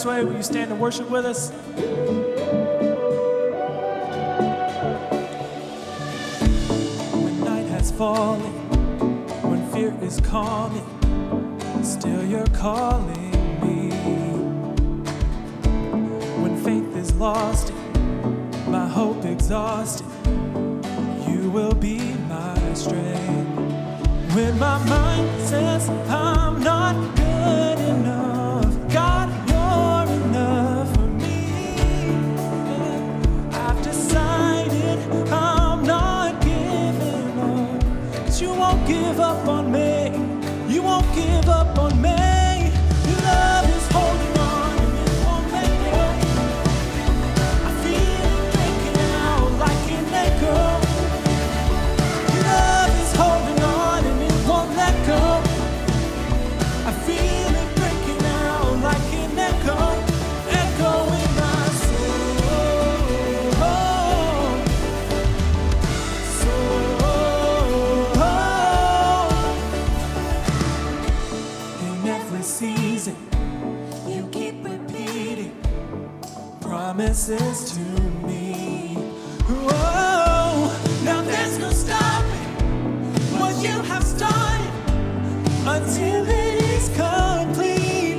ChristWay. Will you stand and worship with us? When night has fallen, when fear is calling, still you're calling me. When faith is lost, my hope exhausted, you will be my strength. When my mind says I'm not good enough, God, you're enough for me. I've decided I'm not giving up, 'cause you won't give up on me. You won't give up on me. Your love is holding on and it won't let go. I feel it breaking out like an echo. Your love is holding on and it won't let go. I feel it breaking out like an echo, echo in my soul. In every season, you keep repeating promises to me. Whoa, now there's no stopping what you have started until it is complete.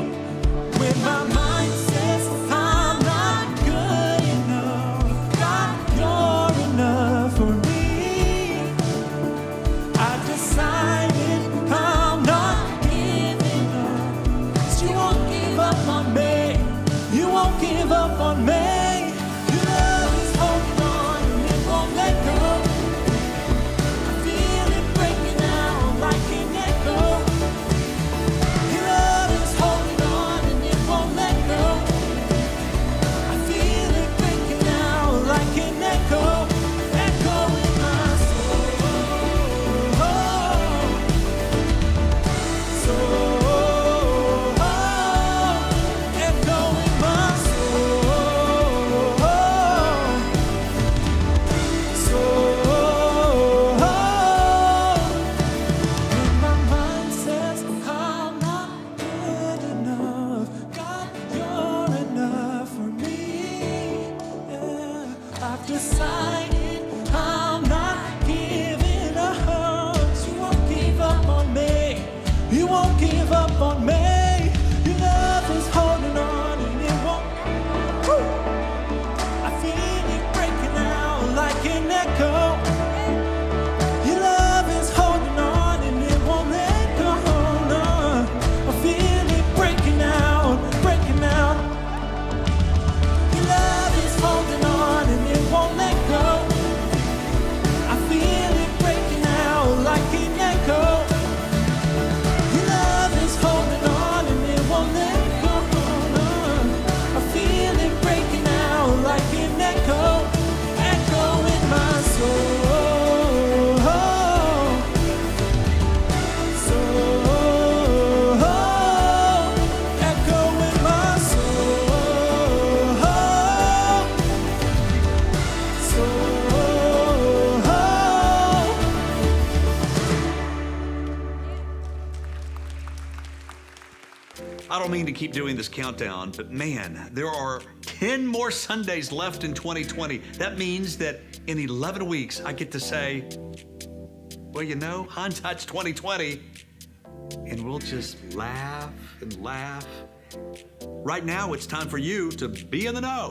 When my mind says I'm not good enough, God, you're enough for me. I've decided I'm not giving up, 'cause you won't give up on me. You won't give up on me. Your love is holding on and it won't let go. I feel it breaking out like an echo. Your love is holding on and it won't let go. I feel it breaking out like an echo, echo in my soul. Echo in my when my mind says I'm not good enough, God, you're enough for me. Yeah. I've decided I'm not giving up. You won't give up on me. You won't give up on me. Your love is holding on and it won't. Woo! I feel it breaking out like an echo. Your love is holding on and it won't let go. No. I feel it breaking out, breaking out. Your love is holding on and it won't let go. I feel it breaking out like an echo. Your love is holding on and it won't let go. No. I feel it breaking out like an echo, echo in my soul. Echo in my I don't mean to keep doing this countdown, but man, there are 10 more Sundays left in 2020. That means that in 11 weeks, I get to say, well, you know, hindsight's 2020, and we'll just laugh and laugh. Right now, it's time for you to be in the know.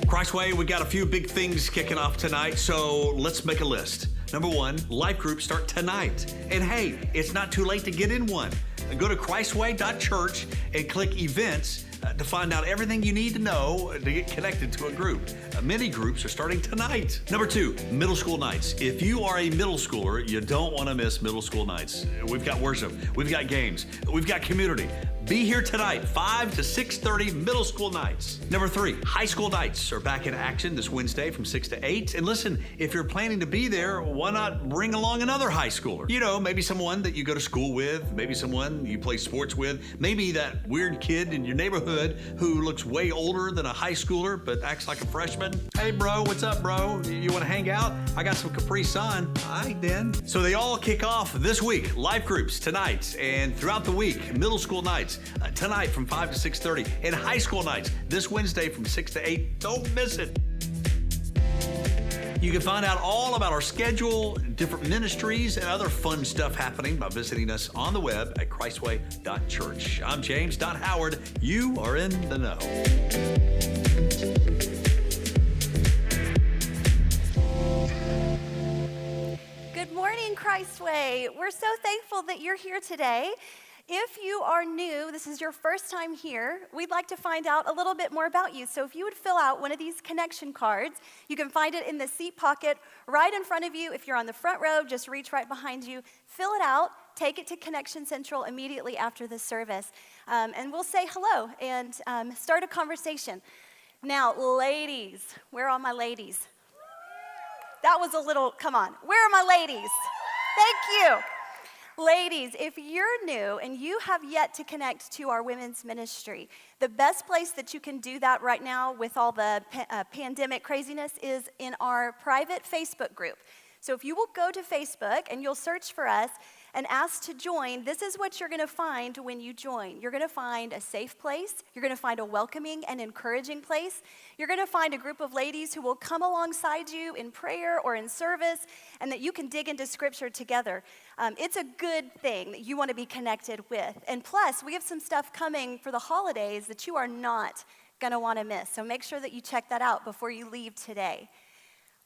ChristWay, we got a few big things kicking off tonight, so let's make a list. Number one, life groups start tonight. And hey, it's not too late to get in one. Go to ChristWay.church and click events to find out everything you need to know to get connected to a group. Many groups are starting tonight. Number two, middle school nights. If you are a middle schooler, you don't want to miss middle school nights. We've got worship, we've got games, we've got community. Be here tonight, 5 to 6:30 middle school nights. Number 3, high school nights are back in action this Wednesday from 6 to 8. And listen, if you're planning to be there, why not bring along another high schooler? You know, maybe someone that you go to school with, maybe someone you play sports with, maybe that weird kid in your neighborhood who looks way older than a high schooler but acts like a freshman. Hey bro, what's up bro? You want to hang out? I got some Capri Sun. All right then. So they all kick off this week. Life groups tonight and throughout the week. Middle school nights tonight from 5 to 6:30, and high school nights this Wednesday from 6 to 8. Don't miss it. You can find out all about our schedule, different ministries, and other fun stuff happening by visiting us on the web at ChristWay.church. I'm James.Howard. You are in the know. Good morning, ChristWay. We're so thankful that you're here today. If you are new, this is your first time here, we'd like to find out a little bit more about you. So if you would fill out one of these connection cards, you can find it in the seat pocket right in front of you. If you're on the front row, just reach right behind you, fill it out, take it to Connection Central immediately after the service, and we'll say hello and start a conversation. Now, ladies, where are my ladies? That was a little, come on, where are my ladies? Thank you. Ladies, if you're new and you have yet to connect to our women's ministry, the best place that you can do that right now with all the pandemic craziness is in our private Facebook group. So if you will go to Facebook and you'll search for us and ask to join, this is what you're going to find when you join. You're going to find a safe place. You're going to find a welcoming and encouraging place. You're going to find a group of ladies who will come alongside you in prayer or in service, and that you can dig into Scripture together. It's a good thing that you want to be connected with. And plus, we have some stuff coming for the holidays that you are not going to want to miss. So make sure that you check that out before you leave today.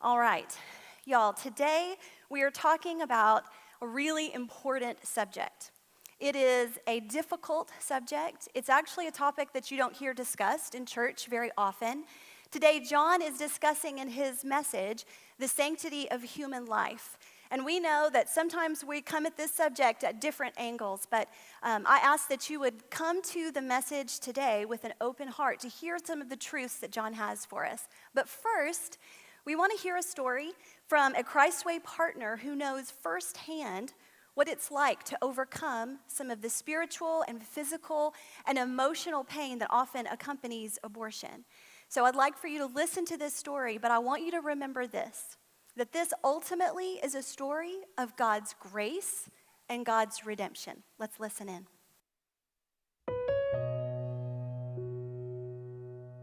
All right, y'all, today we are talking about a really important subject. It is a difficult subject. It's actually a topic that you don't hear discussed in church very often. Today, John is discussing in his message the sanctity of human life. And we know that sometimes we come at this subject at different angles, but I ask that you would come to the message today with an open heart to hear some of the truths that John has for us. But first, we want to hear a story from a ChristWay partner who knows firsthand what it's like to overcome some of the spiritual and physical and emotional pain that often accompanies abortion. So I'd like for you to listen to this story, but I want you to remember this, that this ultimately is a story of God's grace and God's redemption. Let's listen in.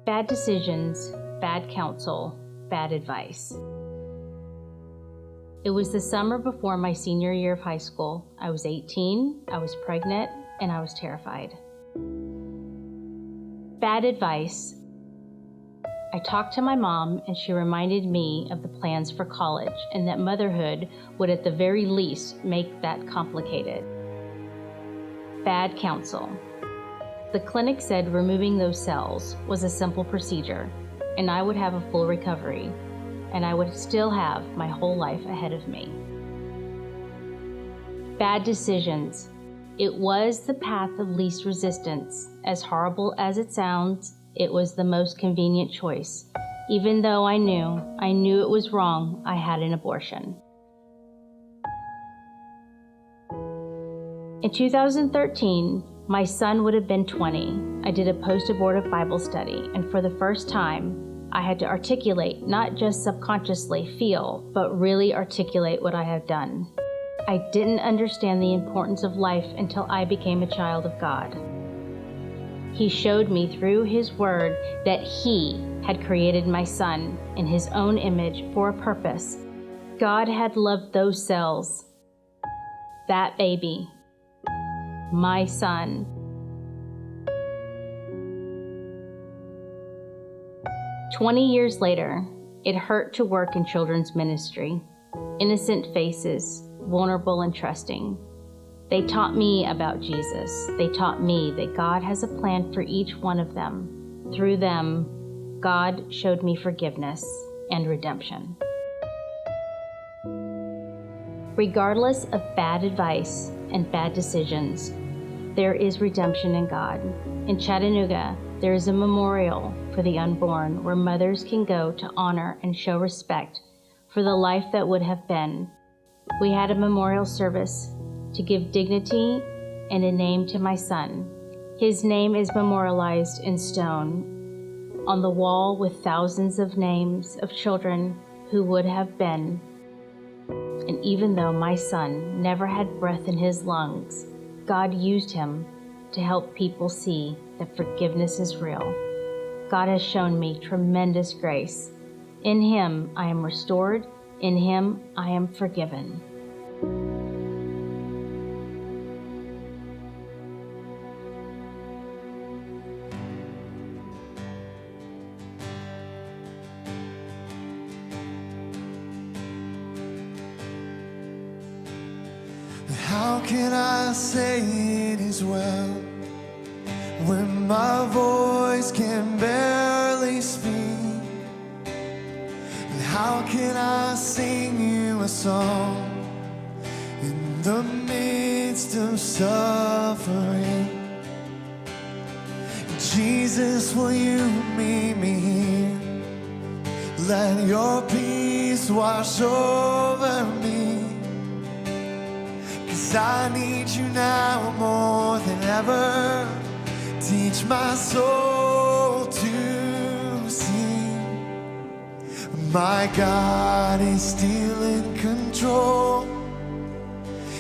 Bad decisions, bad counsel, bad advice. It was the summer before my senior year of high school. I was 18, I was pregnant, and I was terrified. Bad advice. I talked to my mom, and she reminded me of the plans for college and that motherhood would at the very least make that complicated. Bad counsel. The clinic said removing those cells was a simple procedure, and I would have a full recovery, and I would still have my whole life ahead of me. Bad decisions. It was the path of least resistance. As horrible as it sounds, it was the most convenient choice. Even though I knew it was wrong, I had an abortion. In 2013, my son would have been 20. I did a post-abortive Bible study, and for the first time, I had to articulate, not just subconsciously feel, but really articulate what I had done. I didn't understand the importance of life until I became a child of God. He showed me through His Word that He had created my son in His own image for a purpose. God had loved those cells, that baby, my son. "20 years later, it hurt to work in children's ministry. Innocent faces, vulnerable and trusting. They taught me about Jesus. They taught me that God has a plan for each one of them. Through them, God showed me forgiveness and redemption." Regardless of bad advice and bad decisions, there is redemption in God. In Chattanooga, there is a memorial for the unborn where mothers can go to honor and show respect for the life that would have been. We had a memorial service to give dignity and a name to my son. His name is memorialized in stone on the wall with thousands of names of children who would have been. And even though my son never had breath in his lungs, God used him to help people see that forgiveness is real. God has shown me tremendous grace. In him I am restored. In him I am forgiven. How can I say it is well when my voice can barely speak? And how can I sing you a song in the midst of suffering? Jesus, will you meet me here? Let your peace wash over me. I need you now more than ever. Teach my soul to sing. My God is still in control,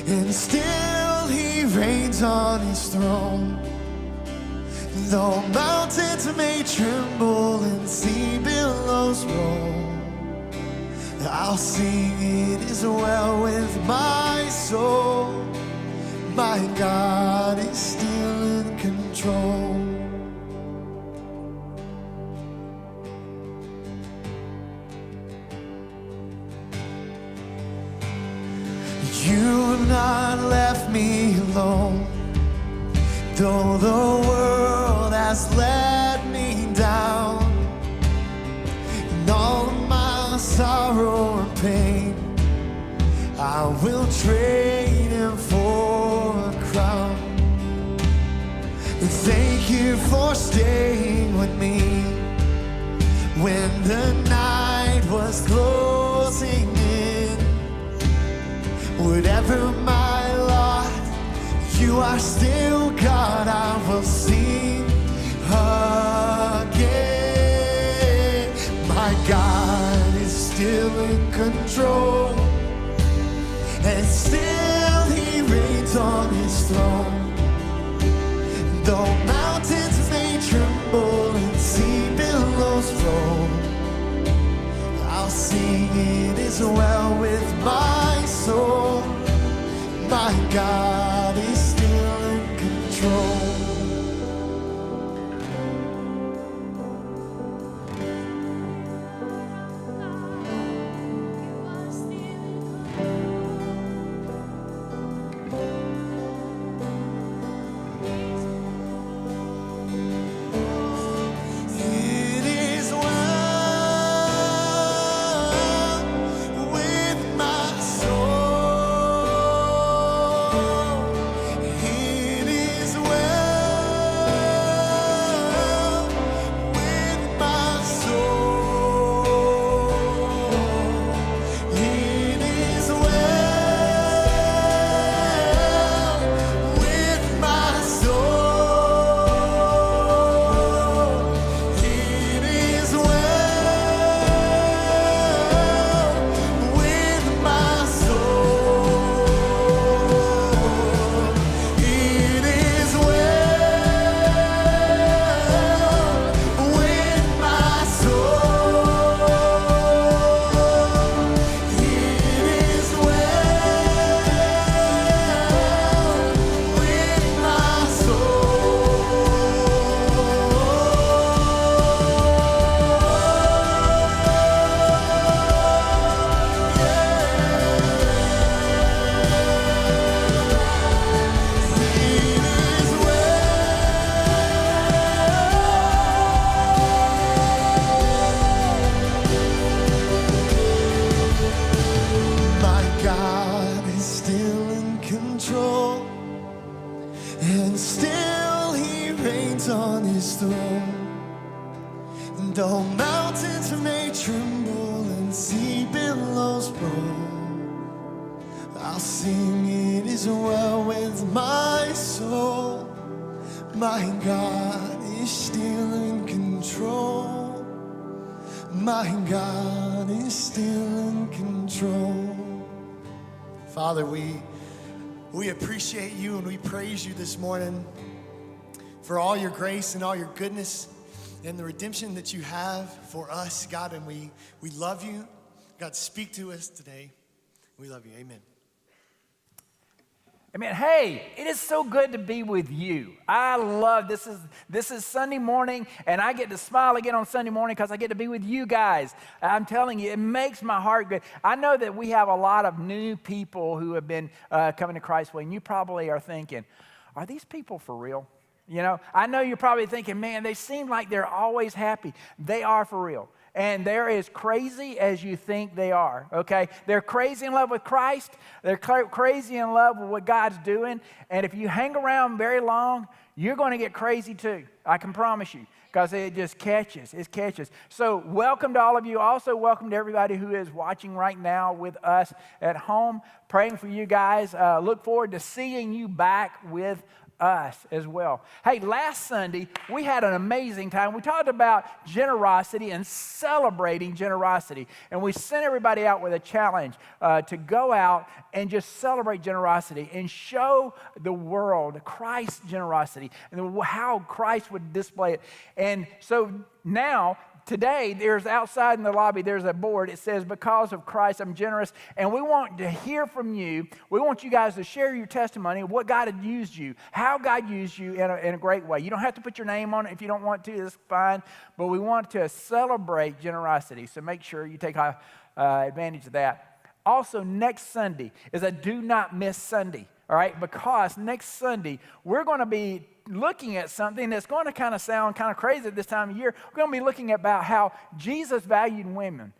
and still he reigns on his throne. Though mountains may tremble and sea billows roll, I'll sing it is well with my soul. My God is still in control. You have not left me alone, though the world has let me down. And all of my sorrow and pain I will trade him for a crown. And thank you for staying with me when the night was closing in. Whatever my lot, you are still God. I will sing again. My God is still in control, and still he reigns on his throne. Though mountains may tremble and sea billows roll, I'll sing it is well with my soul. My God is still in control. mountains may tremble and sea billows roll, I'll sing it is well with my soul. My God is still in control. My God is still in control. Father, we appreciate you and we praise you this morning for all your grace and all your goodness and the redemption that you have for us, God, and we love you. God, speak to us today. We love you. Amen. Amen. Hey, it is so good to be with you. I love this is Sunday morning, and I get to smile again on Sunday morning because I get to be with you guys. I'm telling you, it makes my heart good. I know that we have a lot of new people who have been coming to ChristWay, and you probably are thinking, are these people for real? You know, I know you're probably thinking, man, they seem like they're always happy. They are for real. And they're as crazy as you think they are, okay? They're crazy in love with Christ. They're crazy in love with what God's doing. And if you hang around very long, you're going to get crazy too. I can promise you, because it just catches. It catches. So welcome to all of you. Also welcome to everybody who is watching right now with us at home. Praying for you guys. Look forward to seeing you back with us as well. Hey, last Sunday, we had an amazing time. We talked about generosity and celebrating generosity. And we sent everybody out with a challenge to go out and just celebrate generosity and show the world Christ's generosity and how Christ would display it. And so now, today, there's outside in the lobby, there's a board. It says, because of Christ, I'm generous. And we want to hear from you. We want you guys to share your testimony of what God had used you, how God used you in a great way. You don't have to put your name on it if you don't want to. That's fine. But we want to celebrate generosity. So make sure you take advantage of that. Also, next Sunday is a do not miss Sunday. All right, because next Sunday, we're going to be looking at something that's going to kind of sound kind of crazy at this time of year. We're going to be looking about how Jesus valued women.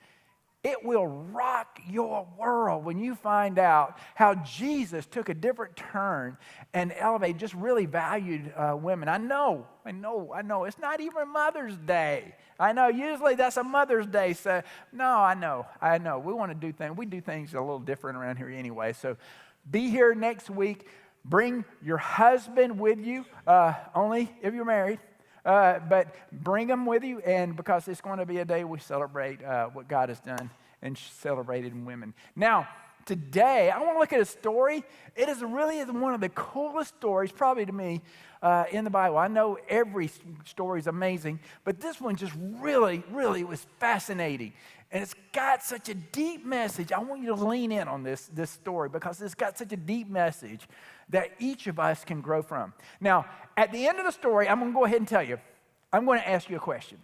It will rock your world when you find out how Jesus took a different turn and elevated, just really valued women. I know. It's not even Mother's Day. I know, usually that's a Mother's Day. So, no, I know. We want to do things. We do things a little different around here anyway. So, be here next week. Bring your husband with you, only if you're married. But bring them with you, and because it's going to be a day we celebrate what God has done and celebrated in women. Now, today, I want to look at a story. It is really one of the coolest stories, probably to me, in the Bible. I know every story is amazing, but this one just really was fascinating. And it's got such a deep message. I want you to lean in on this story because it's got such a deep message that each of us can grow from. Now, at the end of the story, I'm going to go ahead and tell you, I'm going to ask you a question.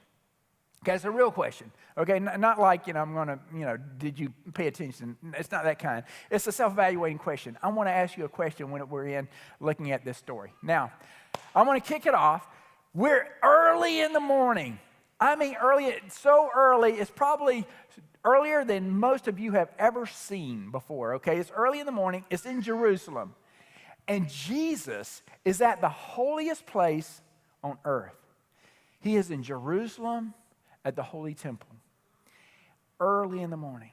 Okay, it's a real question. Okay, not like, I'm going to, did you pay attention? It's not that kind. It's a self-evaluating question. I want to ask you a question when we're in looking at this story. Now, I'm going to kick it off. We're early in the morning. I mean, so early, it's probably earlier than most of you have ever seen before, okay? It's early in the morning. It's in Jerusalem. And Jesus is at the holiest place on earth. He is in Jerusalem at the Holy Temple, early in the morning.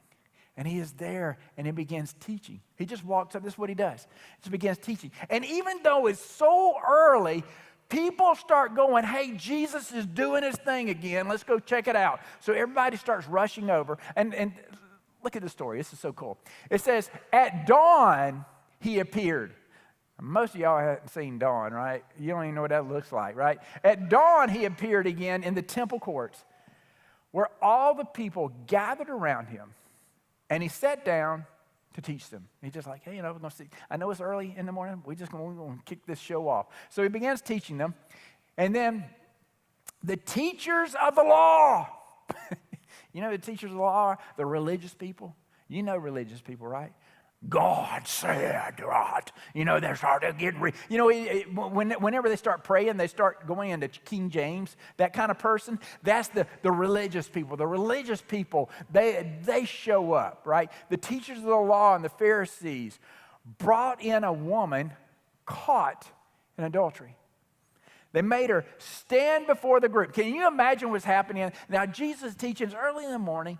And he is there, and he begins teaching. He just walks up. This is what he does. He just begins teaching. And even though it's so early, people start going, hey, Jesus is doing his thing again. Let's go check it out. So everybody starts rushing over. And look at the story. This is so cool. It says, at dawn, he appeared. Most of y'all haven't seen dawn, right? You don't even know what that looks like, right? At dawn, he appeared again in the temple courts where all the people gathered around him. And he sat down to teach them. He's just like, hey, we're going to see. I know it's early in the morning. We're going to kick this show off. So he begins teaching them. And then the teachers of the law. The teachers of the law are the religious people. You know religious people, right? God said, right? They start getting, whenever they start praying, they start going into King James, that kind of person. That's the religious people. The religious people, they show up, right? The teachers of the law and the Pharisees brought in a woman caught in adultery. They made her stand before the group. Can you imagine what's happening? Now, Jesus teaches early in the morning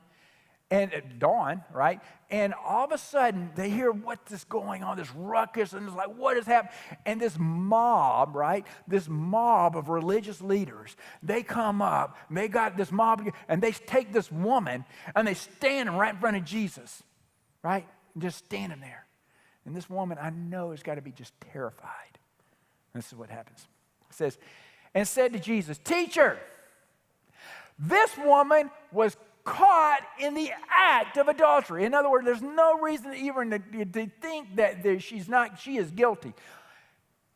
and at dawn, right? And all of a sudden, they hear what's going on, this ruckus, and it's like, what has happened? And this mob, right? This mob of religious leaders, they come up, and they got this mob, and they take this woman, and they stand right in front of Jesus, right? Just standing there. And this woman, I know, has got to be just terrified. And this is what happens. It says, and said to Jesus, "Teacher, this woman was caught in the act of adultery." In other words, there's no reason even to think that she is guilty.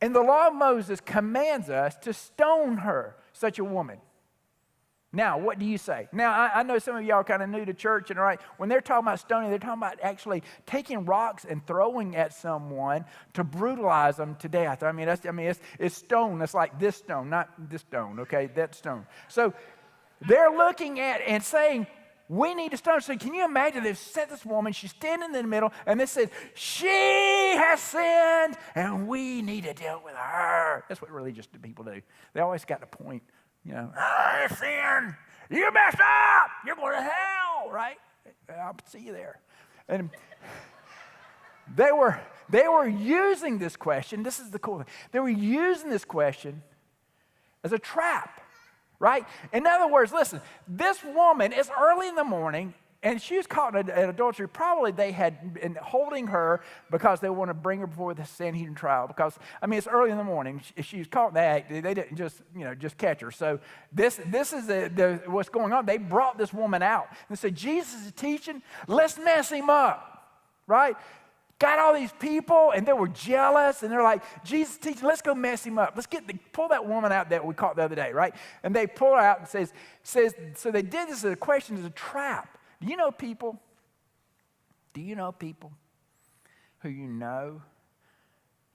And the law of Moses commands us to stone her, such a woman. Now, what do you say? Now, I know some of y'all are kind of new to church, and all right, when they're talking about stoning, they're talking about actually taking rocks and throwing at someone to brutalize them to death. It's stone. It's like this stone, not this stone, okay, that stone. So they're looking at and saying, we need to stone. So can you imagine they've set this woman, she's standing in the middle, and this says, she has sinned, and we need to deal with her. That's what religious people do. They always got to point. I sin. You messed up. You're going to hell, right? I'll see you there. And they were using this question. This is the cool thing. They were using this question as a trap, right? In other words, listen, this woman is early in the morning, and she was caught in adultery. Probably they had been holding her because they want to bring her before the Sanhedrin trial. Because, it's early in the morning. She was caught in the act. They didn't just catch her. So this is what's going on. They brought this woman out and said, Jesus is teaching. Let's mess him up, right? Got all these people, and they were jealous, and they're like, Jesus is teaching. Let's go mess him up. Let's pull that woman out that we caught the other day, right? And they pull her out and says, so they did this as a question, as a trap. Do you know people who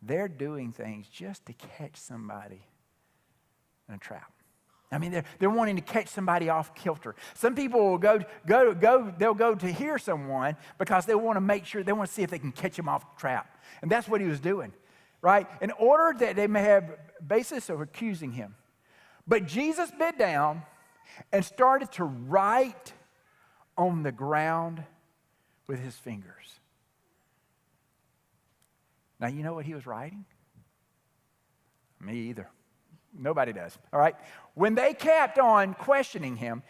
they're doing things just to catch somebody in a trap? They're wanting to catch somebody off kilter. Some people will they'll go to hear someone because they want to make sure, they want to see if they can catch him off the trap. And that's what he was doing, right? In order that they may have basis of accusing him. But Jesus bent down and started to write on the ground with his fingers. Now, you know what he was writing? Me either. Nobody does, all right? When they kept on questioning him,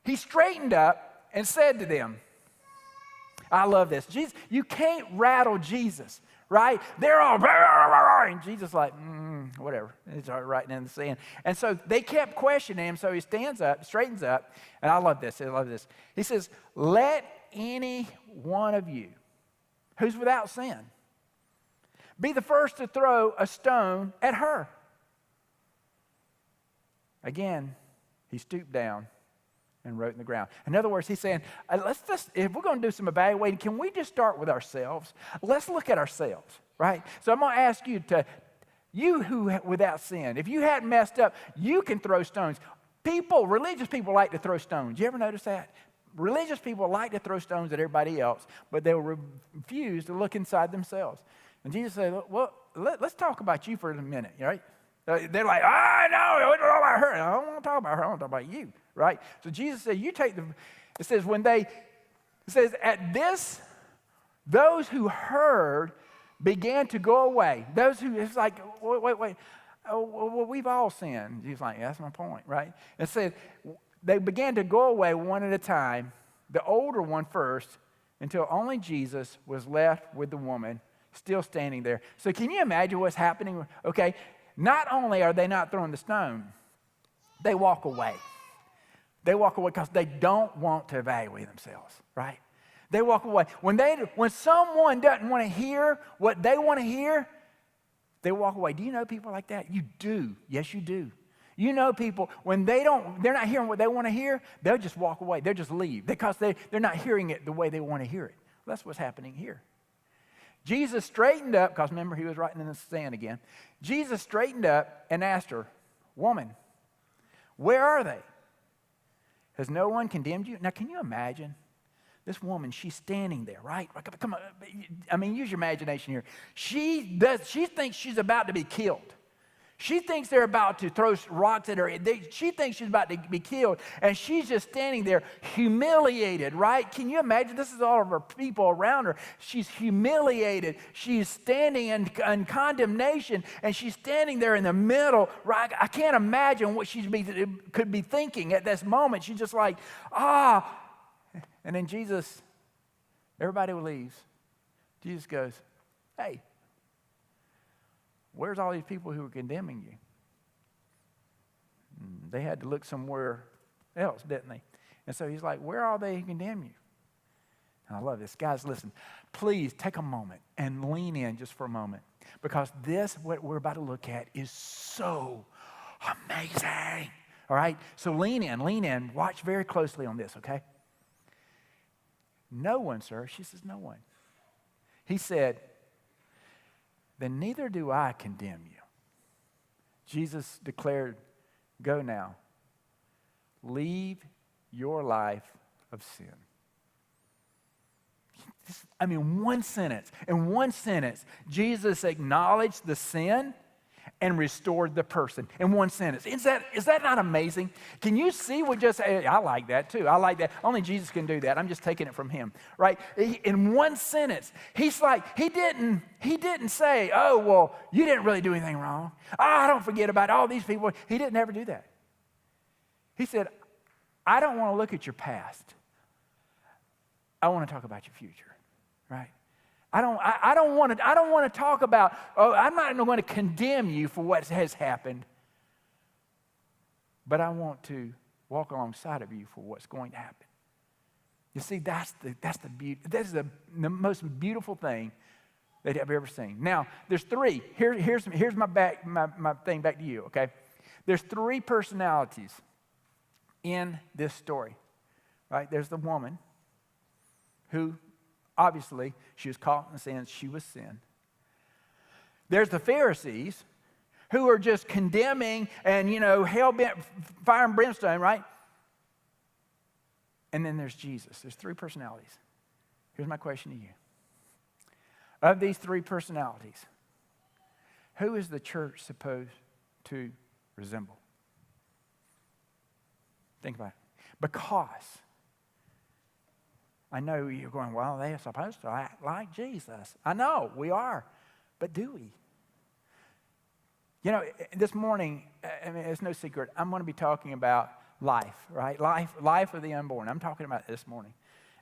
he straightened up and said to them, I love this. Jesus, you can't rattle Jesus, right? They're all, and Jesus like, whatever. He's writing in the sand. And so they kept questioning him, so he stands up, straightens up, and I love this. He says, let any one of you who's without sin be the first to throw a stone at her. Again, he stooped down and wrote in the ground. In other words, he's saying, if we're going to do some evaluating, can we just start with ourselves? Let's look at ourselves, right? So I'm going to ask you who without sin, if you hadn't messed up, you can throw stones. Religious people like to throw stones. You ever notice that? Religious people like to throw stones at everybody else, but they will refuse to look inside themselves. And Jesus said, well, let's talk about you for a minute, right? They're like, I know, we don't talk about her. I don't want to talk about her. I want to talk about you, right? So Jesus said, it says, at this, those who heard began to go away. It's like, wait. Oh, well, we've all sinned. He's like, that's my point, right? It said, they began to go away one at a time, the older one first, until only Jesus was left with the woman still standing there. So can you imagine what's happening? Okay, not only are they not throwing the stone, they walk away. They walk away because they don't want to evaluate themselves, right? They walk away. When someone doesn't want to hear what they want to hear, they walk away. Do you know people like that? You do. Yes, you do. You know people, when they're not hearing what they want to hear, they'll just walk away. They'll just leave because they're not hearing it the way they want to hear it. Well, that's what's happening here. Jesus straightened up, because remember, he was writing in the sand again. Jesus straightened up and asked her, woman, where are they? Has no one condemned you? Now, can you imagine? This woman, she's standing there, right? Come on, use your imagination here. She thinks she's about to be killed. She thinks they're about to throw rocks at her. She thinks she's about to be killed, and she's just standing there humiliated, right? Can you imagine? This is all of her people around her. She's humiliated. She's standing in condemnation, and she's standing there in the middle, right? I can't imagine what she could be thinking at this moment. She's just like, And then Jesus, everybody leaves. Jesus goes, hey, where's all these people who are condemning you? They had to look somewhere else, didn't they? And so he's like, where are they who condemn you? And I love this. Guys, listen, please take a moment and lean in just for a moment, because what we're about to look at is so amazing. All right? So lean in. Watch very closely on this, okay? No one, sir. She says, no one. He said, then neither do I condemn you. Jesus declared, go now. Leave your life of sin. One sentence. In one sentence, Jesus acknowledged the sin and restored the person. In one sentence. Is that not amazing? Can you see what just, I like that too. I like that. Only Jesus can do that. I'm just taking it from him, right? In one sentence, he's like, he didn't say, oh, well, you didn't really do anything wrong. Don't forget about all these people. He didn't ever do that. He said, I don't want to look at your past. I want to talk about your future, right? I don't want to talk about, I'm not going to condemn you for what has happened, but I want to walk alongside of you for what's going to happen. You see, that's the beauty. This is the most beautiful thing that I've ever seen. Now, there's three. Here's my thing back to you, okay? There's three personalities in this story, right? There's the woman who, obviously, she was caught in the sin. She was sin. There's the Pharisees who are just condemning and, hell-bent, fire and brimstone, right? And then there's Jesus. There's three personalities. Here's my question to you. Of these three personalities, who is the church supposed to resemble? Think about it. Because I know you're going, well, they're supposed to act like Jesus. I know, we are. But do we? This morning, it's no secret, I'm going to be talking about life, right? Life of the unborn. I'm talking about it this morning.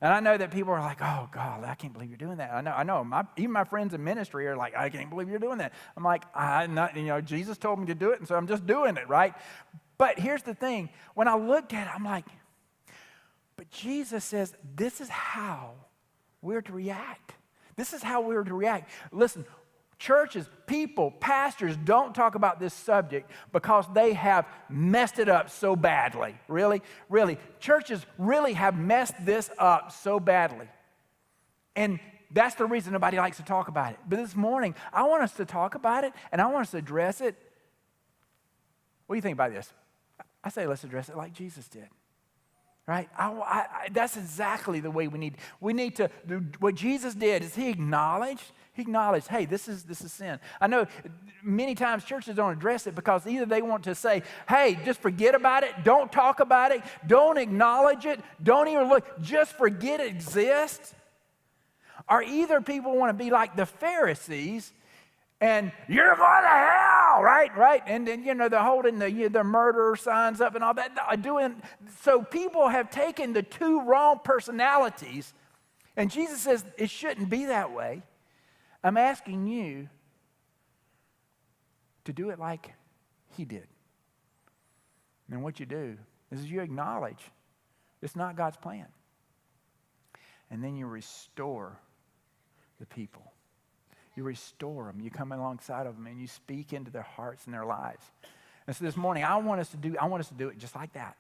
And I know that people are like, oh, God, I can't believe you're doing that. I know. Even my friends in ministry are like, I can't believe you're doing that. I'm like, Jesus told me to do it, and so I'm just doing it, right? But here's the thing. When I looked at it, I'm like, but Jesus says this is how we're to react. This is how we're to react. Listen, churches, people, pastors don't talk about this subject because they have messed it up so badly. Really? Churches really have messed this up so badly. And that's the reason nobody likes to talk about it. But this morning, I want us to talk about it, and I want us to address it. What do you think about this? I say let's address it like Jesus did. Right? That's exactly the way we need to do. What Jesus did is he acknowledged, hey, this is sin. I know many times churches don't address it because either they want to say, hey, just forget about it, don't talk about it, don't acknowledge it, don't even look, just forget it exists. Or either people want to be like the Pharisees and you're going to hell, right? And then, they're holding the murderer signs up and all that. So people have taken the two wrong personalities, and Jesus says it shouldn't be that way. I'm asking you to do it like he did. And what you do is you acknowledge it's not God's plan. And then you restore the people. You restore them. You come alongside of them and you speak into their hearts and their lives. And so this morning, I want us to do it just like that.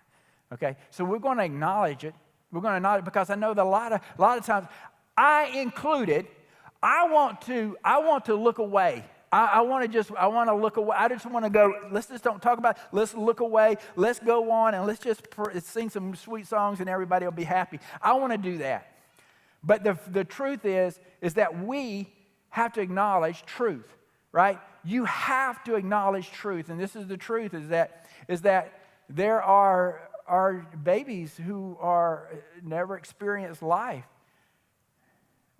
Okay? So we're going to acknowledge it. We're going to acknowledge it because I know that a lot of times, I included, I want to look away. I want to look away. I just want to go, let's just don't talk about it. Let's look away. Let's go on and let's just sing some sweet songs and everybody will be happy. I want to do that. But the truth is that we have to acknowledge truth, right? you have to acknowledge truth. And this is the truth, is that there are babies who are never experienced life.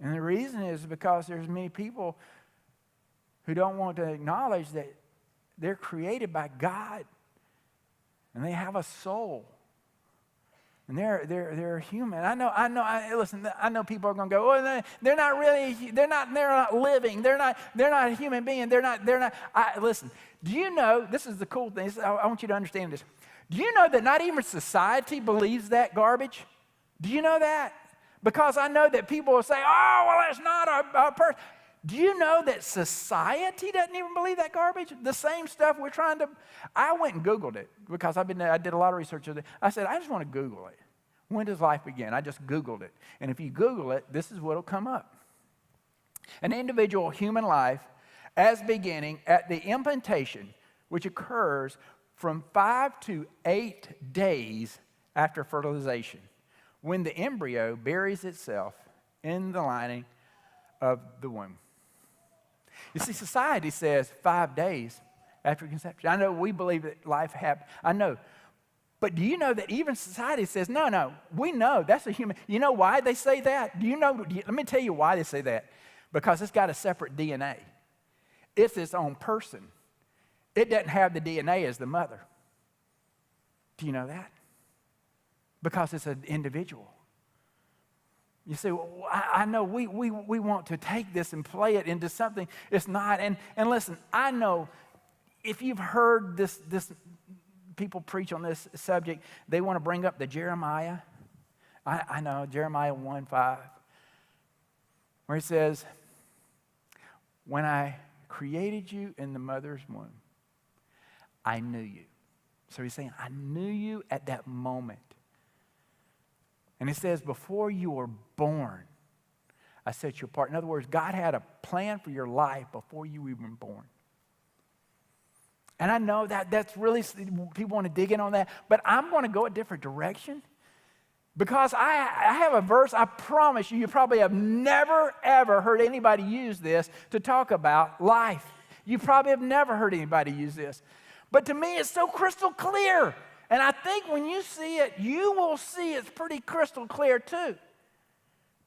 And the reason is because there's many people who don't want to acknowledge that they're created by God and they have a soul. And they're human. Listen, I know people are going to go, oh, they're not living. They're not a human being. Listen, do you know, this is the cool thing. I want you to understand this. Do you know that not even society believes that garbage? Do you know that? Because I know that people will say, oh, well, that's not a person. Do you know that society doesn't even believe that garbage? The same stuff we're trying to... I went and Googled it because I did a lot of research on it. I said, I just want to Google it. When does life begin? I just Googled it. And if you Google it, this is what will come up. An individual human life as beginning at the implantation, which occurs from 5 to 8 days after fertilization, when the embryo buries itself in the lining of the womb. You see, society says 5 days after conception. I know we believe that life happened. I know. But do you know that even society says, no, we know that's a human. You know why they say that? Let me tell you why they say that. Because it's got a separate DNA. It's its own person. It doesn't have the DNA as the mother. Do you know that? Because it's an individual. You say, well, I know we want to take this and play it into something it's not. And listen, I know if you've heard this people preach on this subject, they want to bring up the Jeremiah. I know, Jeremiah 1:5, where he says, when I created you in the mother's womb, I knew you. So he's saying, I knew you at that moment. And it says, before you were born, I set you apart. In other words, God had a plan for your life before you were even born. And I know that's really, people want to dig in on that, but I'm going to go a different direction. Because I have a verse, I promise you probably have never, ever heard anybody use this to talk about life. You probably have never heard anybody use this. But to me, it's so crystal clear. And I think when you see it, you will see it's pretty crystal clear too.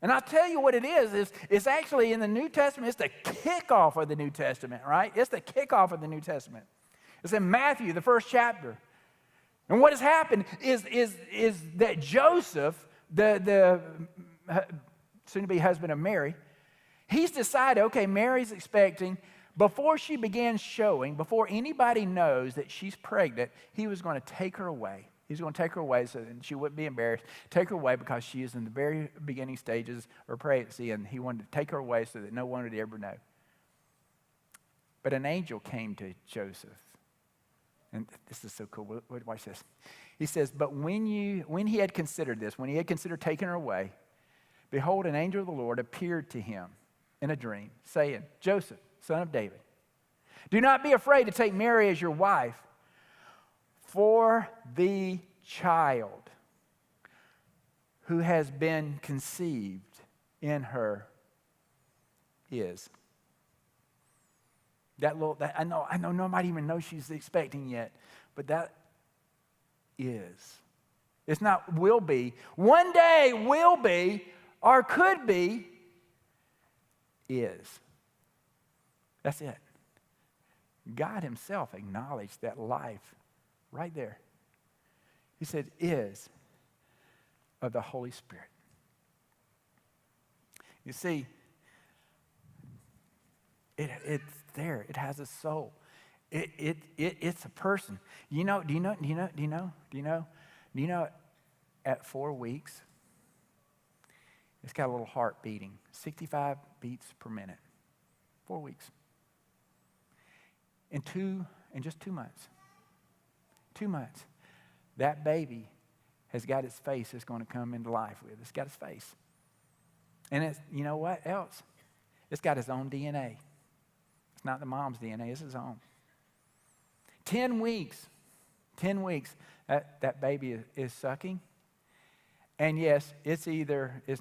And I'll tell you what it is it's actually in the New Testament, it's the kickoff of the New Testament, right? It's the kickoff of the New Testament. It's in Matthew, the 1st chapter. And what has happened is that Joseph, the soon-to-be husband of Mary, he's decided, okay, Mary's expecting. Before she begins showing, before anybody knows that she's pregnant, he was going to take her away. He's going to take her away so that she wouldn't be embarrassed. Take her away because she is in the very beginning stages of her pregnancy, and he wanted to take her away so that no one would ever know. But an angel came to Joseph. And this is so cool. Watch this. He says, but when he had considered this, when he had considered taking her away, behold, an angel of the Lord appeared to him in a dream, saying, Joseph, son of David, do not be afraid to take Mary as your wife, for the child who has been conceived in her is. I know nobody even knows she's expecting yet, but that is. It's not will be. One day will be, or could be, is. That's it. God himself acknowledged that life right there. He said, is of the Holy Spirit. You see, it's there. It has a soul. It's a person. Do you know at 4 weeks, it's got a little heart beating, 65 beats per minute. 4 weeks. In just 2 months. 2 months. That baby has got its face it's going to come into life with. It's got its face. And it's, you know what else? It's got its own DNA. It's not the mom's DNA, it's his own. 10 weeks, that baby is sucking. And yes, it's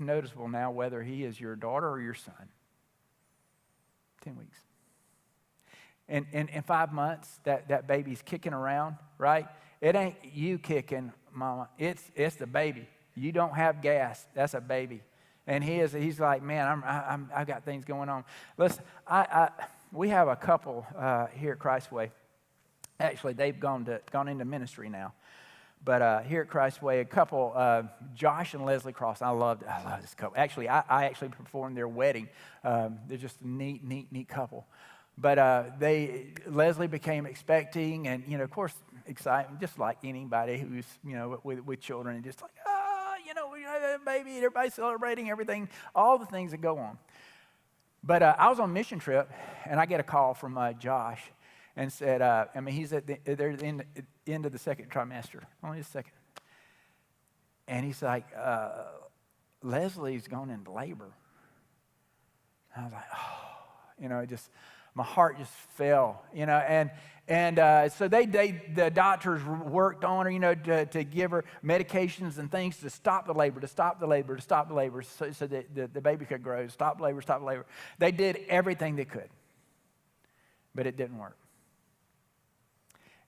noticeable now whether he is your daughter or your son. 10 weeks. in 5 months, that baby's kicking around, right? It ain't you kicking, Mama. It's the baby. You don't have gas. That's a baby. And he's like, man, I've got things going on. Listen, we have a couple here at ChristWay. Actually, they've gone into ministry now. But here at ChristWay, a couple, Josh and Leslie Cross. I love this couple. Actually, I actually performed their wedding. They're just a neat couple. But Leslie became expecting, and of course, excited, just like anybody who's with children, and just like we have a baby, and everybody's celebrating everything, all the things that go on. But I was on a mission trip, and I get a call from Josh, and said, he's at the end of the second trimester, only a second, and he's like, Leslie's going into labor. I was like, my heart just fell, and so the doctors worked on her, to give her medications and things to stop the labor, so that the baby could grow, stop labor. They did everything they could, but it didn't work.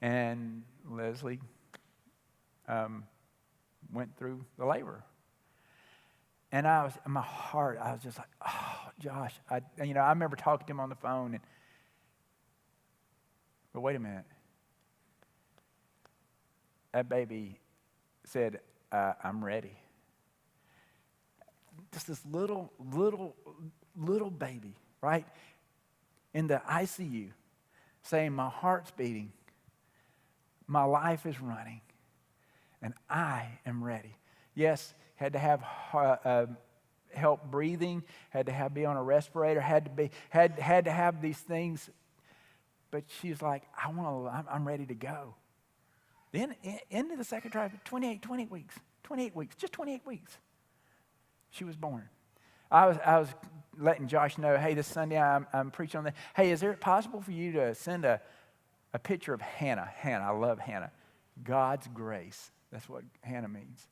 And Leslie went through the labor. And in my heart, I was just like, oh, Josh. I remember talking to him on the phone. But wait a minute. That baby said, I'm ready. Just this little baby, right? In the ICU, saying, my heart's beating. My life is running. And I am ready. Yes, had to have help breathing, had to be on a respirator, had to have these things. But she's like, I'm ready to go. Then into the second trimester, 28 weeks, just 28 weeks. She was born. I was letting Josh know, hey, this Sunday I'm preaching on that. Hey, is it possible for you to send a picture of Hannah? I love Hannah. God's grace. That's what Hannah means.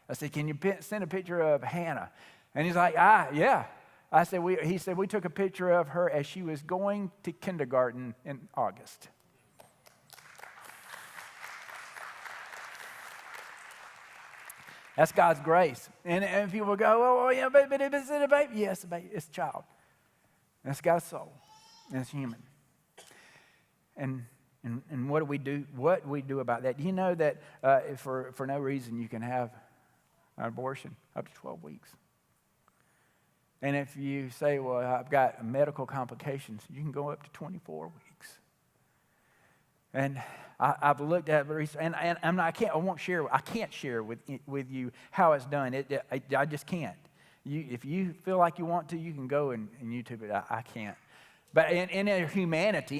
I said, can you send a picture of Hannah? And he's like, yeah. I said, he said, we took a picture of her as she was going to kindergarten in August. That's God's grace. And people go, oh, yeah, but is it a baby? Yes, a baby. It's a child. And it's got a soul. And it's human. And what do we do? What we do about that? Do you know that for no reason you can have an abortion up to 12 weeks? And if you say, well, I've got medical complications, you can go up to 24 weeks. And I've looked at it, and I can't share with you how it's done. I just can't. If you feel like you want to, you can go and YouTube it. I can't. But in their humanity,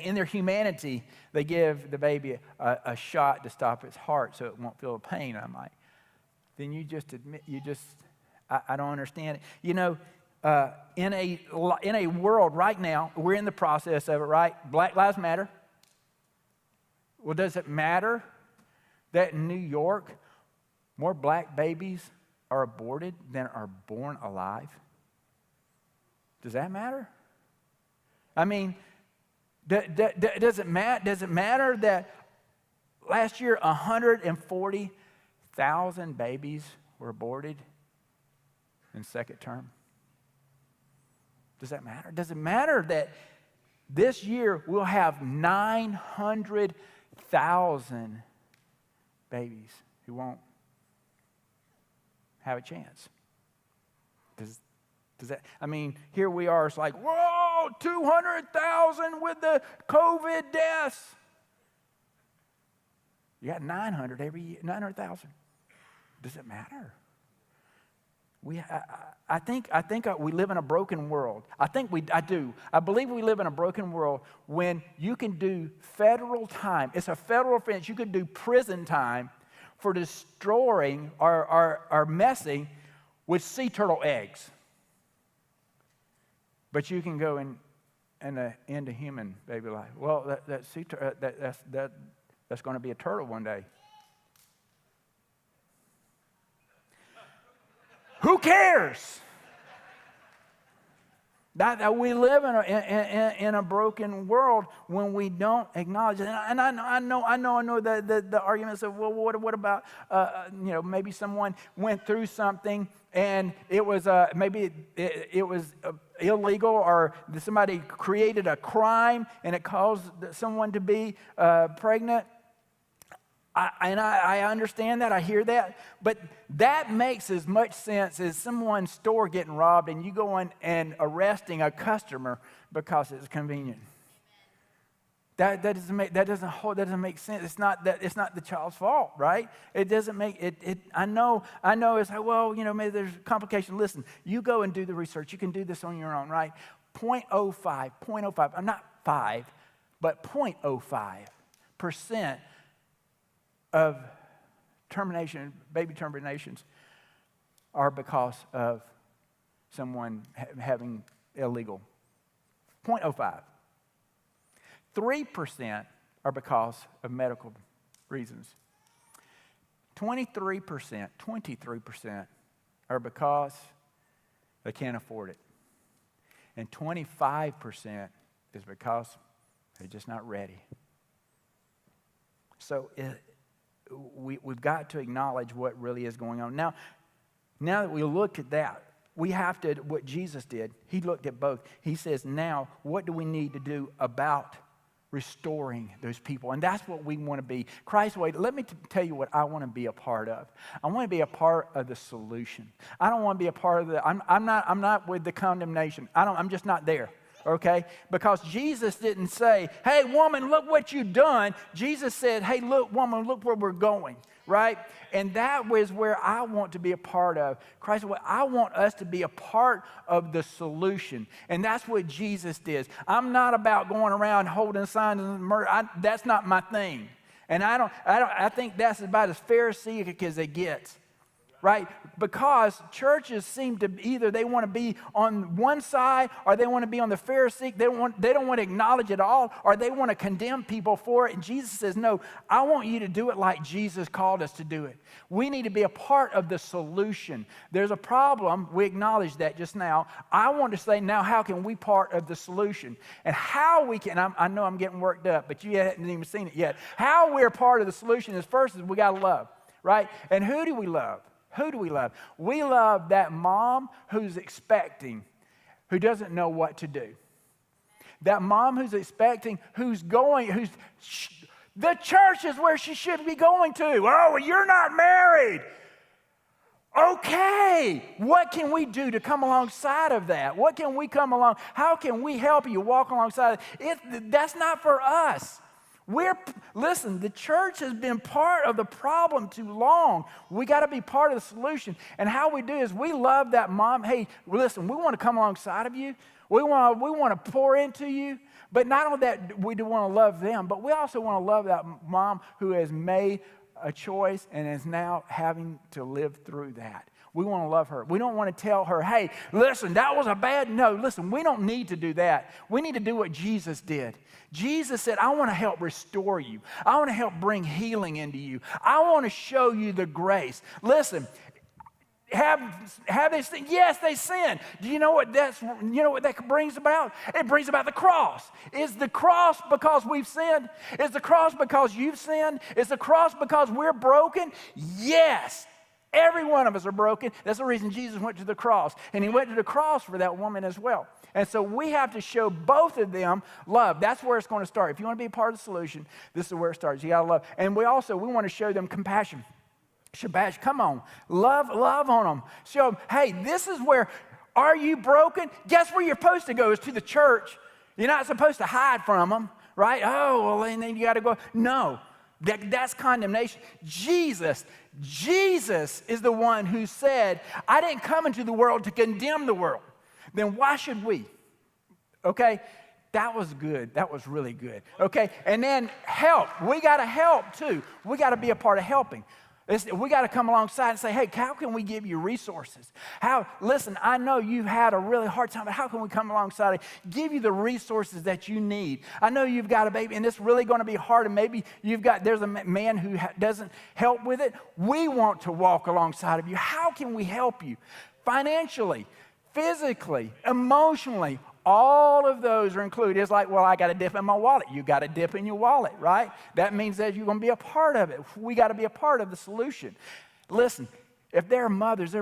they give the baby a shot to stop its heart so it won't feel the pain. I'm like, then you just admit, I don't understand it. In a world right now, we're in the process of it, right? Black Lives Matter. Well, does it matter that in New York, more black babies are aborted than are born alive? Does that matter? I mean, does it matter that last year 140,000 babies were aborted in second term? Does that matter? Does it matter that this year we'll have 900,000 babies who won't have a chance? Does that, here we are, it's like, whoa, 200,000 with the COVID deaths. You got 900 every year, 900,000. Does it matter? I think we live in a broken world. I believe we live in a broken world when you can do federal time. It's a federal offense. You could do prison time for destroying or messing with sea turtle eggs. But you can go into human baby life. Well, that's going to be a turtle one day. Who cares? That we live in a broken world when we don't acknowledge it. And I know the arguments of, well, what about maybe someone went through something and it was maybe it was illegal, or somebody created a crime and it caused someone to be pregnant. I understand that, I hear that, but that makes as much sense as someone's store getting robbed and you going and arresting a customer because it's convenient. That doesn't make sense. It's not the child's fault, right? It doesn't make it. I know. It's like, well, maybe there's complication. Listen, you go and do the research. You can do this on your own, right? 0.05. I'm not 5, but 0.05% of baby terminations are because of someone having illegal. 0.05. 3% are because of medical reasons. 23% are because they can't afford it. And 25% is because they're just not ready. So we've got to acknowledge what really is going on. Now that we looked at that, we have to, what Jesus did, he looked at both. He says, now, what do we need to do about restoring those people? And that's what we want to be. ChristWay, let me tell you what I want to be a part of. I want to be a part of the solution. I don't want to be a part of I'm not with the condemnation. I'm just not there. Okay? Because Jesus didn't say, hey, woman, look what you've done. Jesus said, hey, look, woman, look where we're going, right? And that was where I want to be a part of. Christ, I want us to be a part of the solution. And that's what Jesus did. I'm not about going around holding signs and murder. That's not my thing. And I think that's about as Pharisaic as it gets. Right? Because churches seem to either they want to be on one side or they want to be on the Pharisee. They don't want to acknowledge it all, or they want to condemn people for it. And Jesus says, no, I want you to do it like Jesus called us to do it. We need to be a part of the solution. There's a problem. We acknowledged that just now. I want to say now, how can we part of the solution? And how we can, I know I'm getting worked up, but you haven't even seen it yet. How we're part of the solution is first is we got to love, right? And who do we love? Who do we love? We love that mom who's expecting, who doesn't know what to do. That mom who's expecting, the church is where she should be going to. Oh, well, you're not married. Okay, what can we do to come alongside of that? What can we come along? How can we help you walk alongside it? That's not for us. Listen, the church has been part of the problem too long. We got to be part of the solution. And how we do is we love that mom. Hey, listen, we want to come alongside of you. We want to pour into you. But not only that, we do want to love them, but we also want to love that mom who has made a choice and is now having to live through that. We want to love her. We don't want to tell her, hey, listen, that was a bad, no, listen, we don't need to do that. We need to do what Jesus did. Jesus said, I want to help restore you. I want to help bring healing into you. I want to show you the grace. Listen, have they sinned? Yes, they sinned. Do you know what that brings about? It brings about the cross. Is the cross because we've sinned? Is the cross because you've sinned? Is the cross because we're broken? Yes. Every one of us are broken. That's the reason Jesus went to the cross. And he went to the cross for that woman as well. And so we have to show both of them love. That's where it's going to start. If you want to be a part of the solution, this is where it starts. You got to love. And we want to show them compassion. Shabash, come on. Love on them. Show them, hey, this is where, are you broken? Guess where you're supposed to go is to the church. You're not supposed to hide from them, right? Oh, well, and then you got to go. No. That's condemnation. Jesus is the one who said, I didn't come into the world to condemn the world. Then why should we? Okay, that was good. That was really good. Okay, and then help. We got to help too. We got to be a part of helping. We got to come alongside and say, hey, how can we give you resources? Listen, I know you've had a really hard time, but how can we come alongside and give you the resources that you need? I know you've got a baby, and it's really going to be hard, and maybe there's a man who doesn't help with it. We want to walk alongside of you. How can we help you? Financially. physically, emotionally, all of those are included. It's like, well, I got to dip in my wallet. You got to dip in your wallet, right? That means that you're going to be a part of it. We got to be a part of the solution. Listen, if there are mothers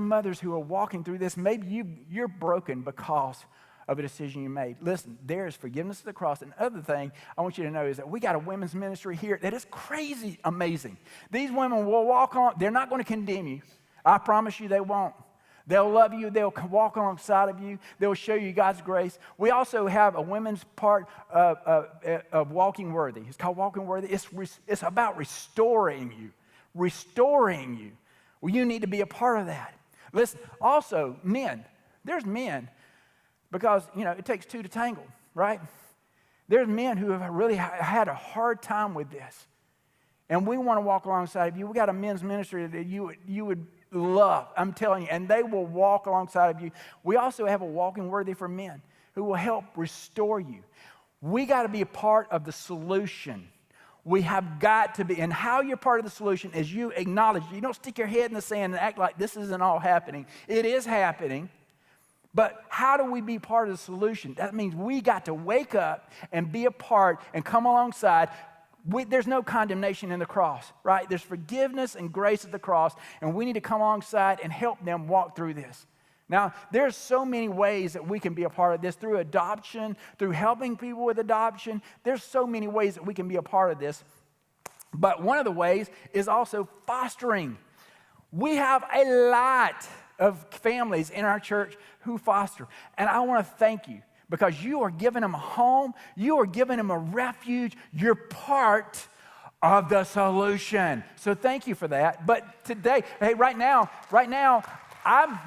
who are walking through this, maybe you're broken because of a decision you made. Listen, there is forgiveness at the cross. And the other thing I want you to know is that we got a women's ministry here that is crazy amazing. These women will walk on. They're not going to condemn you. I promise you they won't. They'll love you. They'll walk alongside of you. They'll show you God's grace. We also have a women's part of Walking Worthy. It's called Walking Worthy. It's about restoring you. Restoring you. Well, you need to be a part of that. Listen, also, men. There's men, because, it takes two to tangle, right? There's men who have really had a hard time with this. And we want to walk alongside of you. We got a men's ministry that you would love, I'm telling you, and they will walk alongside of you. We also have a Walking Worthy for men who will help restore you. We got to be a part of the solution. We have got to be, and how you're part of the solution is you acknowledge. You don't stick your head in the sand and act like this isn't all happening. It is happening, but how do we be part of the solution? That means we got to wake up and be a part and come alongside. There's no condemnation in the cross, right? There's forgiveness and grace at the cross, and we need to come alongside and help them walk through this. Now, there's so many ways that we can be a part of this, through adoption, through helping people with adoption. There's so many ways that we can be a part of this. But one of the ways is also fostering. We have a lot of families in our church who foster, and I want to thank you. Because you are giving them a home, you are giving them a refuge, you're part of the solution. So thank you for that. But today, hey, right now, I'm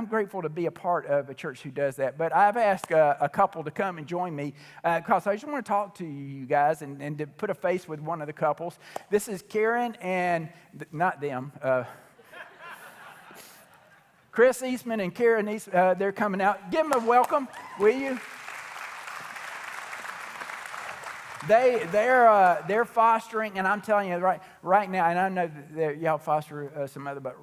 grateful to be a part of a church who does that. But I've asked a couple to come and join me because I just want to talk to you guys and to put a face with one of the couples. This is Karen and not them. Chris Eastman and Karen Eastman, they're coming out. Give them a welcome, will you? They're fostering, and I'm telling you right now, and I know that y'all foster some other, but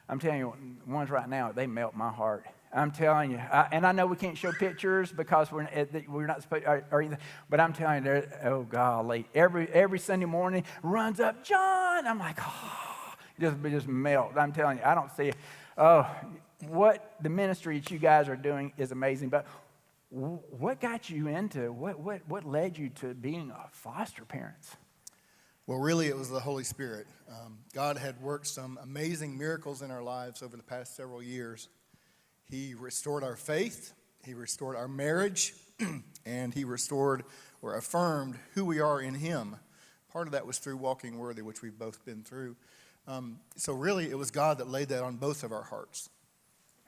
I'm telling you, ones right now, they melt my heart. I'm telling you, and I know we can't show pictures because we're not supposed or anything, but I'm telling you, oh golly, every Sunday morning runs up, John. I'm like, oh, just melt. I'm telling you, I don't see it. Oh, what the ministry that you guys are doing is amazing. But what got you into, what led you to being a foster parents? Well, really, it was the Holy Spirit. God had worked some amazing miracles in our lives over the past several years. He restored our faith, He restored our marriage, and He restored or affirmed who we are in Him. Part of that was through Walking Worthy, which we've both been through. So really, it was God that laid that on both of our hearts.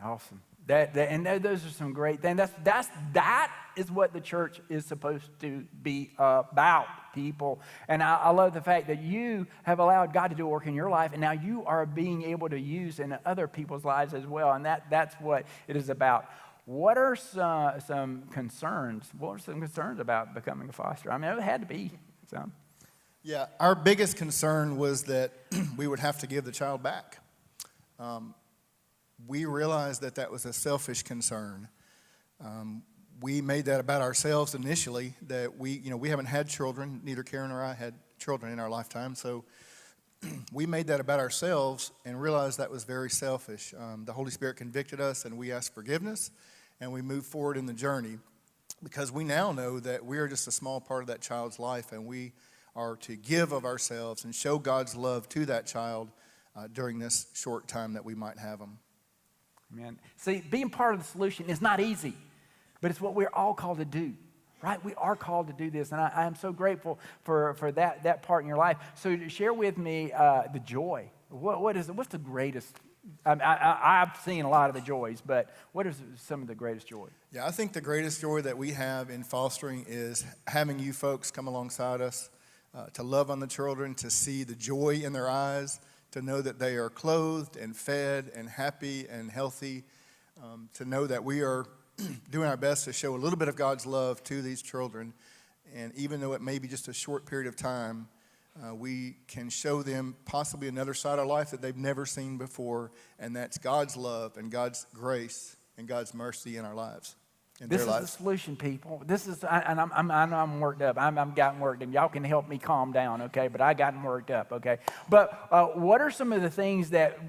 Awesome. And those are some great things. That is what the church is supposed to be about, people. And I love the fact that you have allowed God to do work in your life, and now you are being able to use in other people's lives as well. And that's what it is about. What are some concerns? What are some concerns about becoming a foster? I mean, it had to be some. Yeah, our biggest concern was that we would have to give the child back. We realized that was a selfish concern. We made that about ourselves initially, that we haven't had children. Neither Karen or I had children in our lifetime, so we made that about ourselves and realized that was very selfish. The Holy Spirit convicted us, and we asked forgiveness, and we moved forward in the journey because we now know that we are just a small part of that child's life, and we are to give of ourselves and show God's love to that child during this short time that we might have them. Amen. See, being part of the solution is not easy, but it's what we're all called to do, right? We are called to do this, and I am so grateful for that part in your life. So share with me the joy. What's the greatest? I've seen a lot of the joys, but what is some of the greatest joy? Yeah, I think the greatest joy that we have in fostering is having you folks come alongside us, to love on the children, to see the joy in their eyes, to know that they are clothed and fed and happy and healthy, to know that we are doing our best to show a little bit of God's love to these children. And even though it may be just a short period of time, we can show them possibly another side of life that they've never seen before, and that's God's love and God's grace and God's mercy in our lives. This is the solution, people. This is, and I know I'm worked up. I'm gotten worked up. Y'all can help me calm down, okay? But I gotten worked up, okay? But what are some of the things that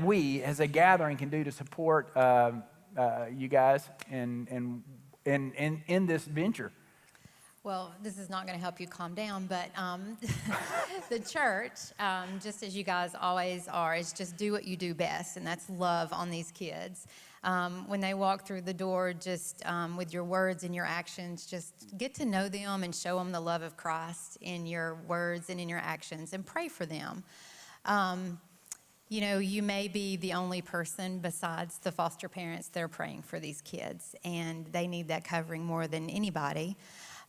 we as a gathering can do to support you guys in this venture? Well, this is not going to help you calm down, but the church, just as you guys always are, is just do what you do best, and that's love on these kids. When they walk through the door, just with your words and your actions, just get to know them and show them the love of Christ in your words and in your actions, and pray for them. You know, you may be the only person besides the foster parents that are praying for these kids, and they need that covering more than anybody.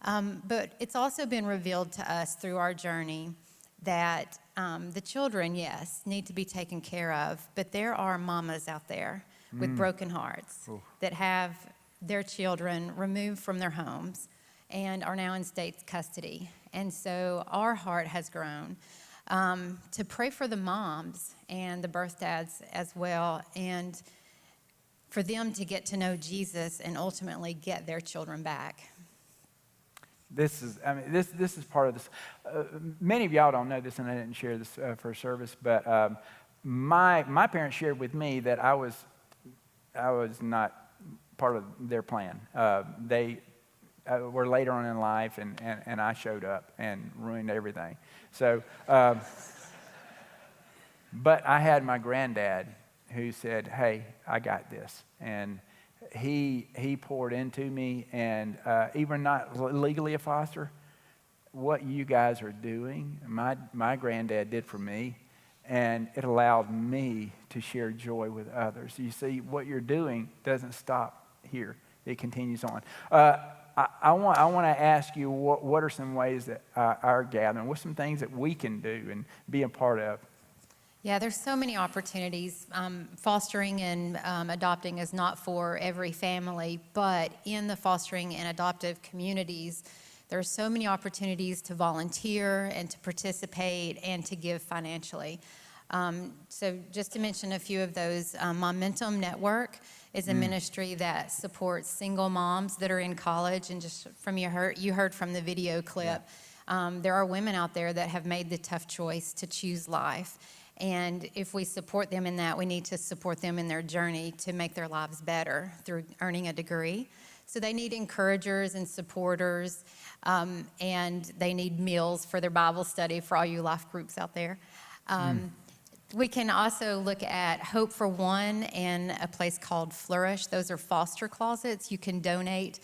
But it's also been revealed to us through our journey that the children, yes, need to be taken care of, but there are mamas out there with broken hearts that have their children removed from their homes and are now in state custody. And so our heart has grown to pray for the moms and the birth dads as well, and for them to get to know Jesus and ultimately get their children back. This is part of this. Many of y'all don't know this, and I didn't share this for service, but my parents shared with me that I was not part of their plan. They were later on in life, and I showed up and ruined everything. So, but I had my granddad who said, "Hey, I got this," and he poured into me, and even not legally a foster, what you guys are doing, my granddad did for me, and it allowed me to share joy with others. You see, what you're doing doesn't stop here; it continues on. I want to ask you, what are some ways that our gathering, what's some things that we can do and be a part of? Yeah, there's so many opportunities. Fostering and adopting is not for every family, but in the fostering and adoptive communities, there are so many opportunities to volunteer and to participate and to give financially. So just to mention a few of those, Momentum Network is a ministry that supports single moms that are in college, and just from you heard from the video clip, there are women out there that have made the tough choice to choose life. And if we support them in that, we need to support them in their journey to make their lives better through earning a degree. So they need encouragers and supporters, and they need meals for their Bible study for all you life groups out there. We can also look at Hope for One and a place called Flourish. Those are foster closets. You can donate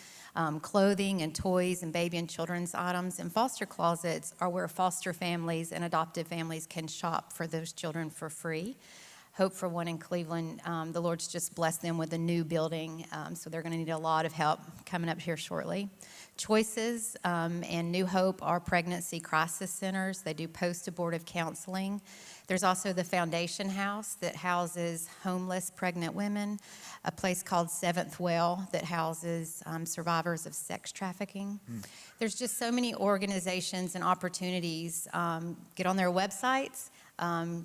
clothing and toys and baby and children's items. And foster closets are where foster families and adoptive families can shop for those children for free. Hope for One in Cleveland, the Lord's just blessed them with a new building, so they're going to need a lot of help coming up here shortly. Choices and New Hope are pregnancy crisis centers. They do post-abortive counseling. There's also the Foundation House that houses homeless pregnant women, a place called Seventh Well that houses survivors of sex trafficking. There's just so many organizations and opportunities. Get on their websites.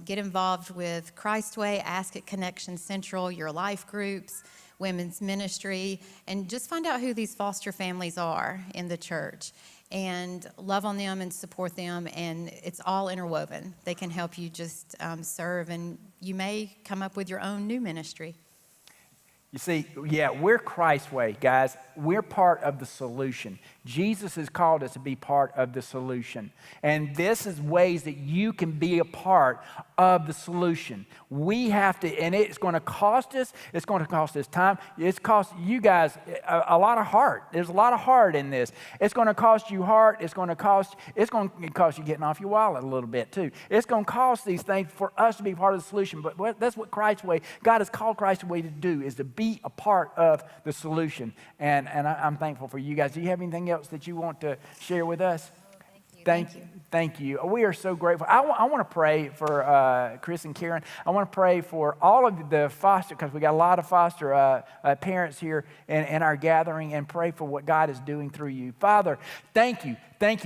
Get involved with ChristWay, Ask at Connection Central, your life groups, women's ministry, and just find out who these foster families are in the church and love on them and support them, and it's all interwoven. They can help you just serve, and you may come up with your own new ministry. You see, yeah, we're ChristWay, guys. We're part of the solution. Jesus has called us to be part of the solution. And this is ways that you can be a part of the solution. We have to, and it's going to cost us. It's going to cost us time. It's cost you guys a lot of heart. There's a lot of heart in this. It's going to cost you heart. It's going to cost you getting off your wallet a little bit too. It's going to cost these things for us to be part of the solution. But that's what ChristWay, God has called ChristWay to do, is to be a part of the solution. And I'm thankful for you guys. Do you have anything else that you want to share with us? Thank you. We are so grateful. I want to pray for Chris and Karen. I want to pray for all of the foster, because we got a lot of foster parents here in our gathering, and pray for what God is doing through you. Father, thank you.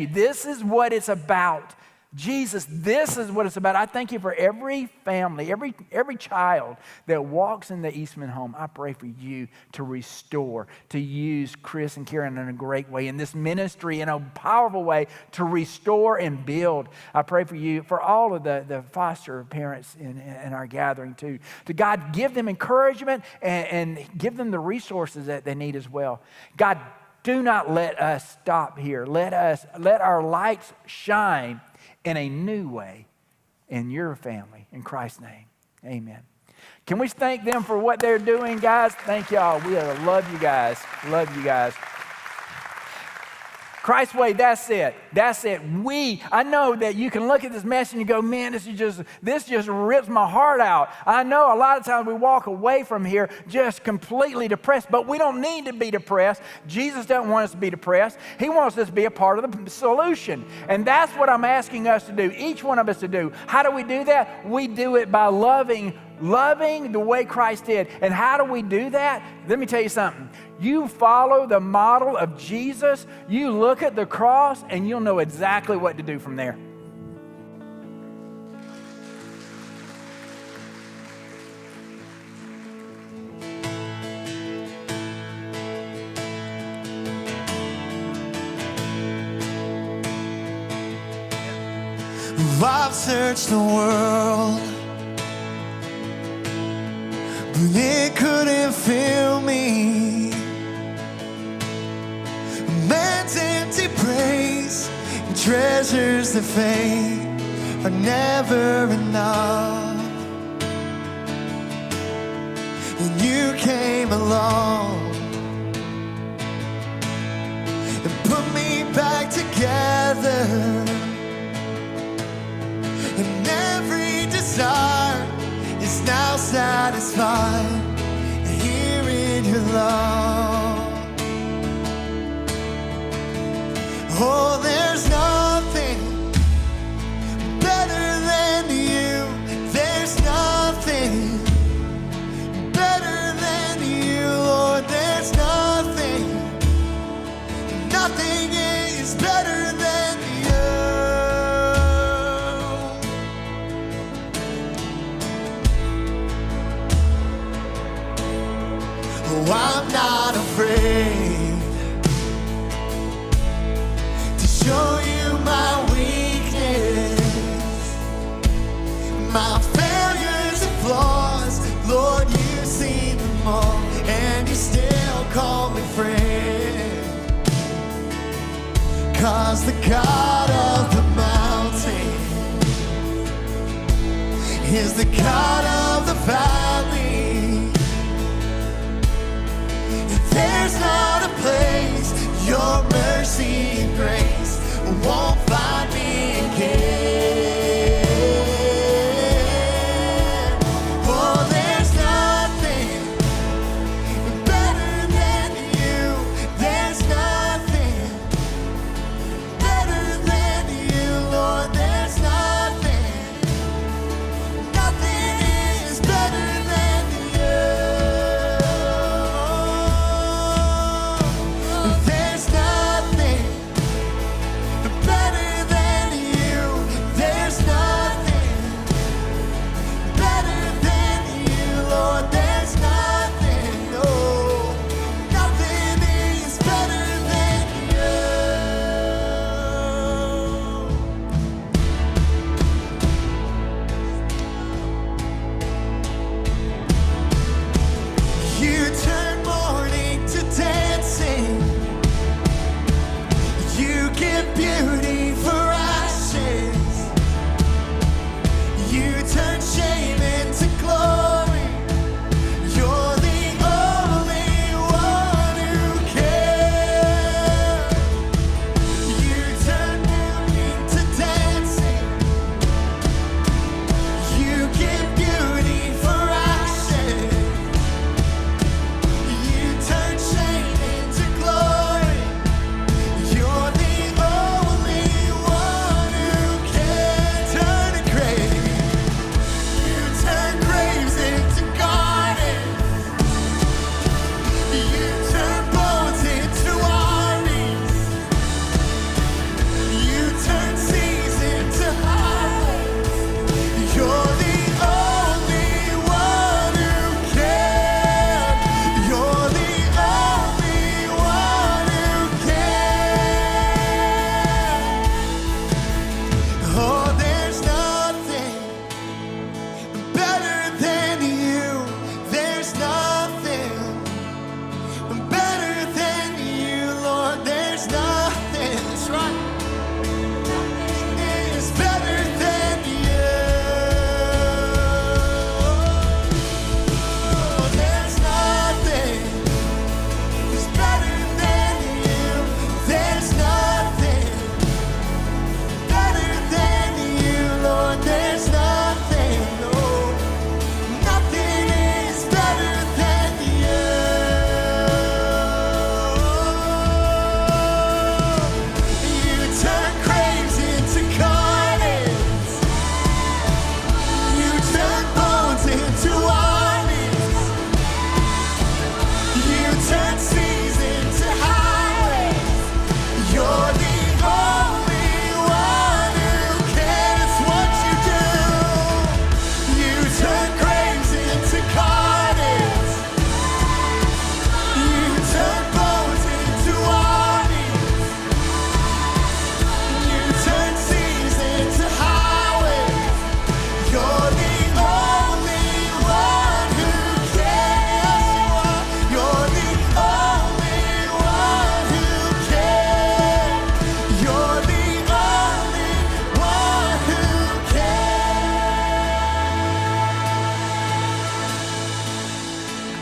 This is what it's about. Jesus, this is what it's about. I thank you for every family, every child that walks in the Eastman home. I pray for you to restore, to use Chris and Karen in a great way, in this ministry in a powerful way, to restore and build. I pray for you, for all of the foster parents in our gathering too. To God, give them encouragement and give them the resources that they need as well. God, do not let us stop here. Let our lights shine in a new way in your family. In Christ's name, amen. Can we thank them for what they're doing, guys? Thank y'all. We love you guys. Love you guys. ChristWay, that's it. That's it. I know that you can look at this message and you go, man, this just rips my heart out. I know a lot of times we walk away from here just completely depressed, but we don't need to be depressed. Jesus doesn't want us to be depressed. He wants us to be a part of the solution. And that's what I'm asking us to do, each one of us to do. How do we do that? We do it by loving the way Christ did. And how do we do that? Let me tell you something. You follow the model of Jesus, you look at the cross, and you'll know exactly what to do from there. I've searched the world, but it couldn't fill me. Man's empty praise and treasures that fade are never enough. And you came along and put me back together. And every desire is now satisfied here in your love. Oh, there's nothing better than you. There's nothing better than you, Lord. There's nothing is better than you. Oh, I'm not afraid to show you my weakness, my failures and flaws. Lord, you see them all, and you still call me friend. 'Cause the God of the mountain is the God of the valley. There's not a place your mercy and grace won't find me again. Oh, there's nothing better than you. There's nothing better than you, Lord. There's nothing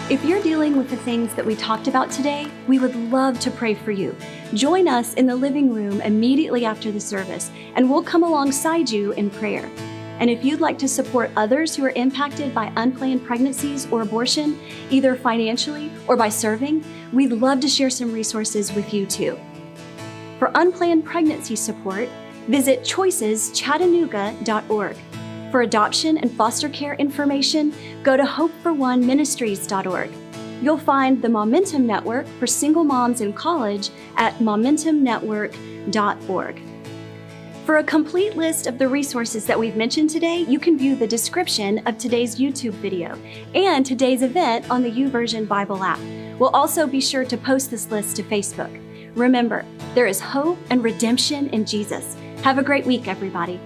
If you're dealing with the things that we talked about today, we would love to pray for you. Join us in the living room immediately after the service, and we'll come alongside you in prayer. And if you'd like to support others who are impacted by unplanned pregnancies or abortion, either financially or by serving, we'd love to share some resources with you too. For unplanned pregnancy support, visit choiceschattanooga.org. For adoption and foster care information, go to hopefor1ministries.org. You'll find the Momentum Network for single moms in college at momentumnetwork.org. For a complete list of the resources that we've mentioned today, you can view the description of today's YouTube video and today's event on the YouVersion Bible app. We'll also be sure to post this list to Facebook. Remember, there is hope and redemption in Jesus. Have a great week, everybody.